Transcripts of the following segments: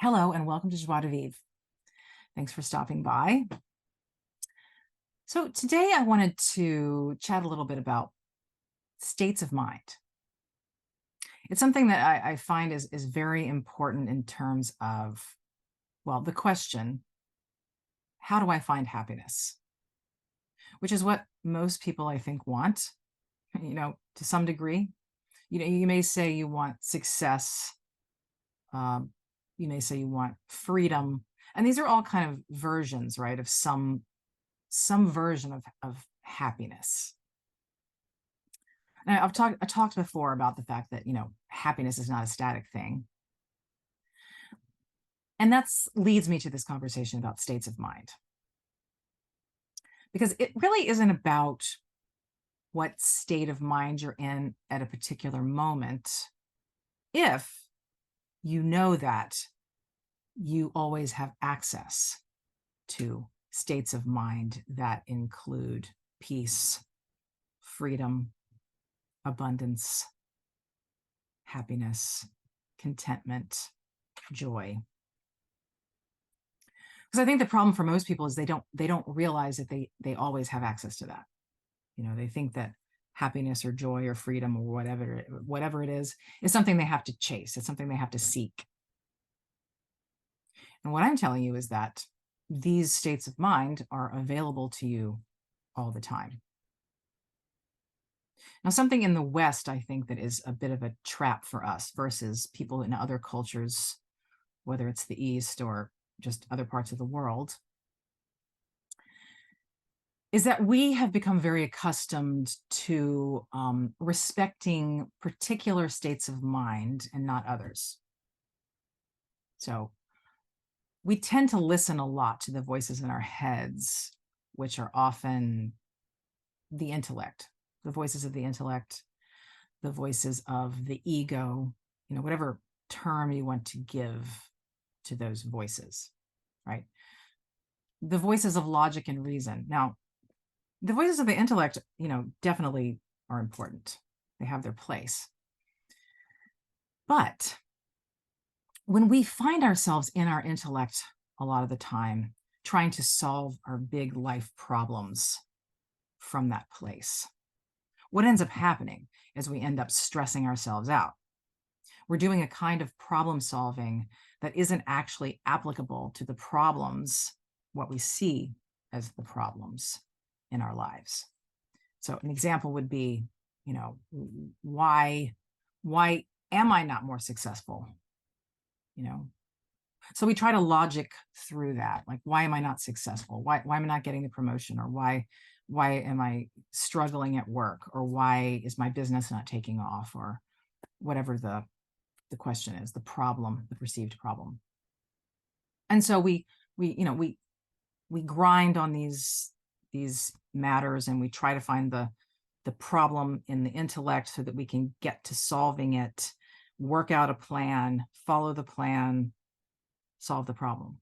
Hello and welcome to Joie de Vivre. Thanks for stopping by. So today I wanted to chat a little bit about states of mind. It's something that I find is very important in terms of, well, the question, how do I find happiness? Which is what most people, I think, want, to some degree. You may say you want success. You may say you want freedom. And these are all kind of versions, right, of some version of happiness. And I talked before about the fact that, happiness is not a static thing. And that leads me to this conversation about states of mind. Because it really isn't about what state of mind you're in at a particular moment, if you know that you always have access to states of mind that include peace, freedom, abundance, happiness, contentment, joy. Because I think the problem for most people is they don't realize that they always have access to that. They think that happiness or joy or freedom or whatever it is something they have to chase. It's something they have to seek. And what I'm telling you is that these states of mind are available to you all the time. Now, something in the West, I think, that is a bit of a trap for us versus people in other cultures, whether it's the East or just other parts of the world, is that we have become very accustomed to respecting particular states of mind and not others. So we tend to listen a lot to the voices in our heads, which are often the intellect, the voices of the intellect, the voices of the ego, whatever term you want to give to those voices, right? The voices of logic and reason. Now, the voices of the intellect, definitely are important. They have their place. But when we find ourselves in our intellect a lot of the time, trying to solve our big life problems from that place, what ends up happening is we end up stressing ourselves out. We're doing a kind of problem solving that isn't actually applicable to the problems, what we see as the problems in our lives. So an example would be, why am I not more successful? So we try to logic through that. Like, why am I not successful? Why am I not getting the promotion? Or why am I struggling at work? Or why is my business not taking off? Or whatever the question is, the problem, the perceived problem. And so we grind on these matters, and we try to find the problem in the intellect so that we can get to solving it, work out a plan, follow the plan, solve the problem.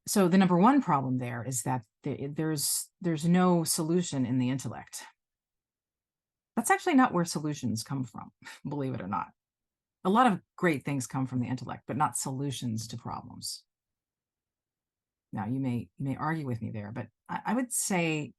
So the number one problem there is that there's no solution in the intellect. That's actually not where solutions come from, believe it or not. A lot of great things come from the intellect, but not solutions to problems. Now, you may argue with me there, but I would say,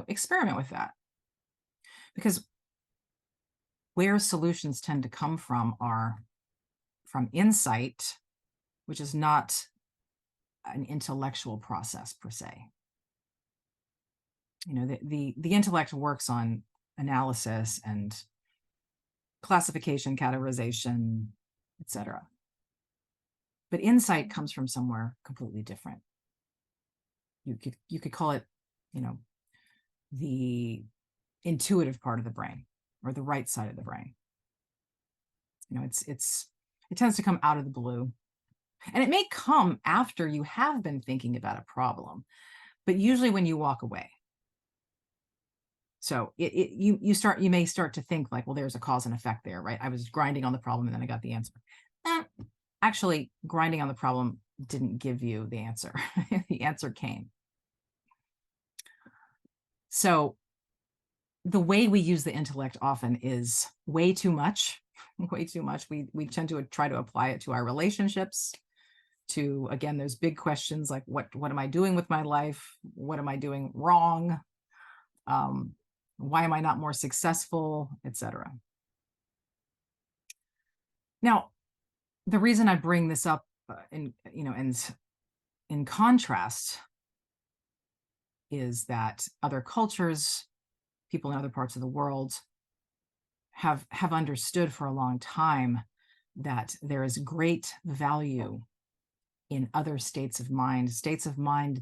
experiment with that. Because where solutions tend to come from are from insight, which is not an intellectual process per se. The intellect works on analysis and classification, categorization, etc. But insight comes from somewhere completely different. You could call it, the intuitive part of the brain, or the right side of the brain. It tends to come out of the blue, and it may come after you have been thinking about a problem, but usually when you walk away. So you may start to think like, well, there's a cause and effect there, right? I was grinding on the problem and then I got the answer. Actually, grinding on the problem didn't give you the answer. The answer came. So the way we use the intellect often is way too much way too much. We tend to try to apply it to our relationships, to, again, those big questions like what am I doing with my life? What am I doing wrong? Why am I not more successful, etc. Now, the reason I bring this up in contrast is that other cultures, people in other parts of the world have understood for a long time that there is great value in other states of mind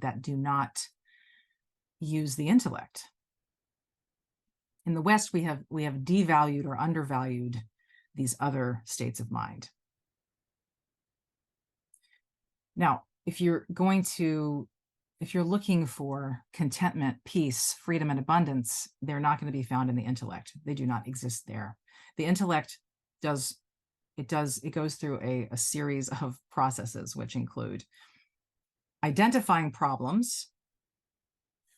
that do not use the intellect. In the West, we have devalued or undervalued these other states of mind. Now, if you're looking for contentment, peace, freedom, and abundance, they're not going to be found in the intellect. They do not exist there. The intellect goes through a series of processes, which include identifying problems,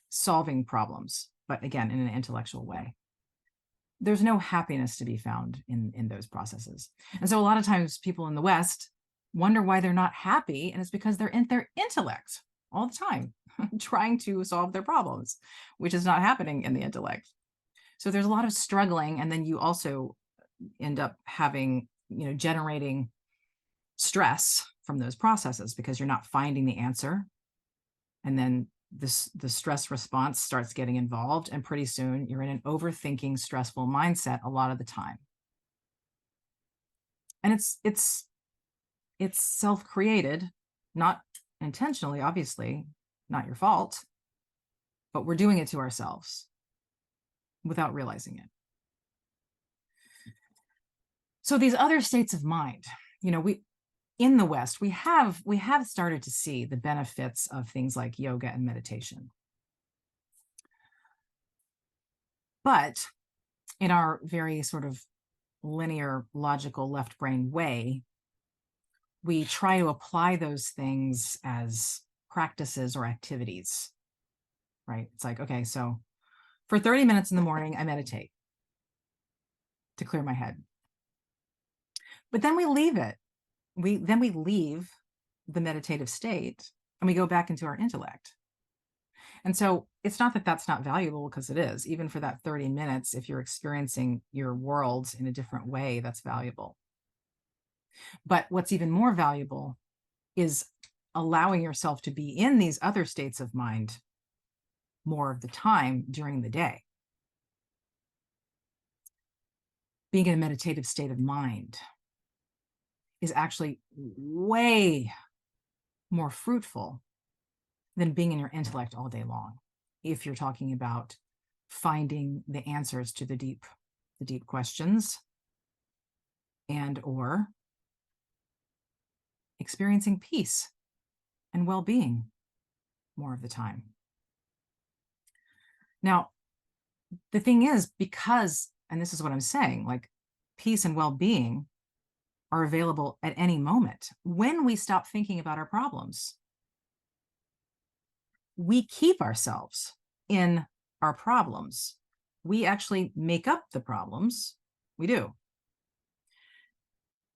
solving problems, but again, in an intellectual way. There's no happiness to be found in those processes. And so a lot of times people in the West wonder why they're not happy, and it's because they're in their intellect all the time trying to solve their problems, which is not happening in the intellect. So there's a lot of struggling, and then you also end up having, generating stress from those processes because you're not finding the answer. And then the stress response starts getting involved, and pretty soon you're in an overthinking, stressful mindset a lot of the time. And it's self-created, not intentionally, obviously, not your fault, but we're doing it to ourselves without realizing it. So these other states of mind, in the West, we have started to see the benefits of things like yoga and meditation. But in our very sort of linear, logical, left brain way, we try to apply those things as practices or activities, right? It's like, okay, so for 30 minutes in the morning, I meditate to clear my head. But then we leave it. We leave the meditative state and we go back into our intellect. And so it's not that that's not valuable, because it is. Even for that 30 minutes, if you're experiencing your world in a different way, that's valuable. But what's even more valuable is allowing yourself to be in these other states of mind more of the time during the day. Being in a meditative state of mind is actually way more fruitful than being in your intellect all day long, if you're talking about finding the answers to the deep questions and or experiencing peace and well-being more of the time. Now, the thing is, because, and this is what I'm saying, like, peace and well-being are available at any moment. When we stop thinking about our problems, we keep ourselves in our problems. We actually make up the problems. We do.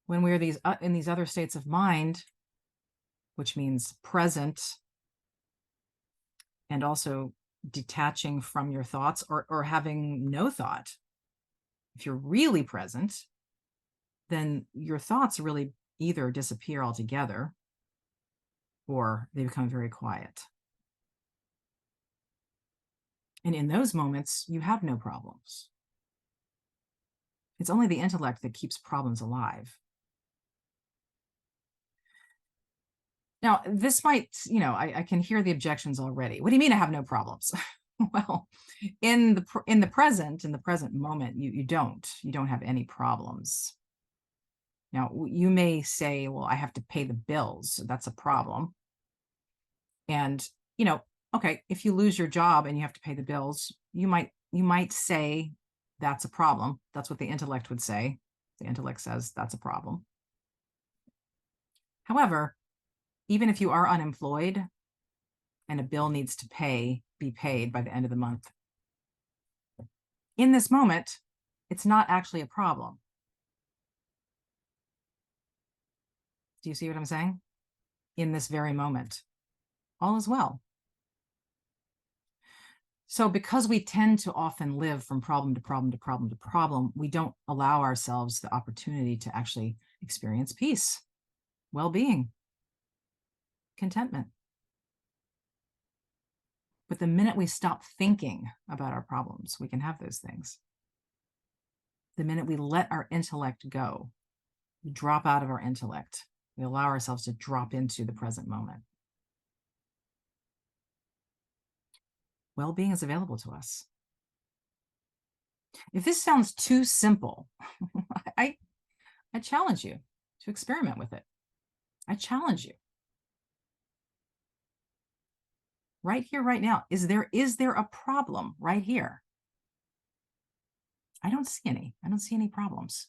When we're in these other states of mind, which means present and also detaching from your thoughts or having no thought. If you're really present, then your thoughts really either disappear altogether or they become very quiet. And in those moments, you have no problems. It's only the intellect that keeps problems alive. Now, this might, I can hear the objections already. What do you mean I have no problems? Well, in the present moment, you don't have any problems. Now, you may say, well, I have to pay the bills. So that's a problem. And, okay, if you lose your job and you have to pay the bills, you might say that's a problem. That's what the intellect would say. The intellect says that's a problem. However, even if you are unemployed and a bill needs to be paid by the end of the month, in this moment, it's not actually a problem. Do you see what I'm saying? In this very moment, all is well. So, because we tend to often live from problem to problem to problem to problem, we don't allow ourselves the opportunity to actually experience peace, well being, contentment. But the minute we stop thinking about our problems, we can have those things. The minute we let our intellect go, we drop out of our intellect, we allow ourselves to drop into the present moment. Well being is available to us. If this sounds too simple, I, I challenge you to experiment with it. I challenge you. Right here, right now, is there a problem right here? I don't see any. I don't see any problems.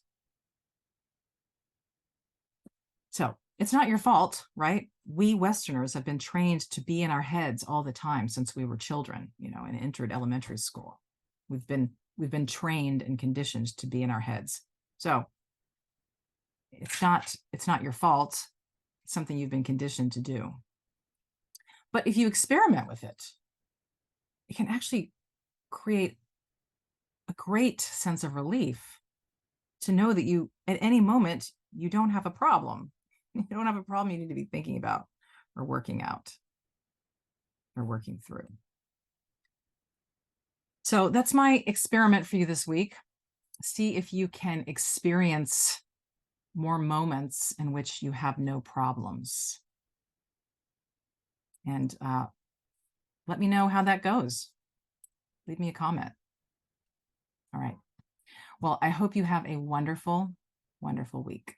So it's not your fault, right? We Westerners have been trained to be in our heads all the time since we were children, and entered elementary school. We've been trained and conditioned to be in our heads. So it's not your fault. It's something you've been conditioned to do. But if you experiment with it, it can actually create a great sense of relief to know that you, at any moment, you don't have a problem. You don't have a problem you need to be thinking about or working out or working through. So that's my experiment for you this week. See if you can experience more moments in which you have no problems. And let me know how that goes. Leave me a comment. All right. Well, I hope you have a wonderful, wonderful week.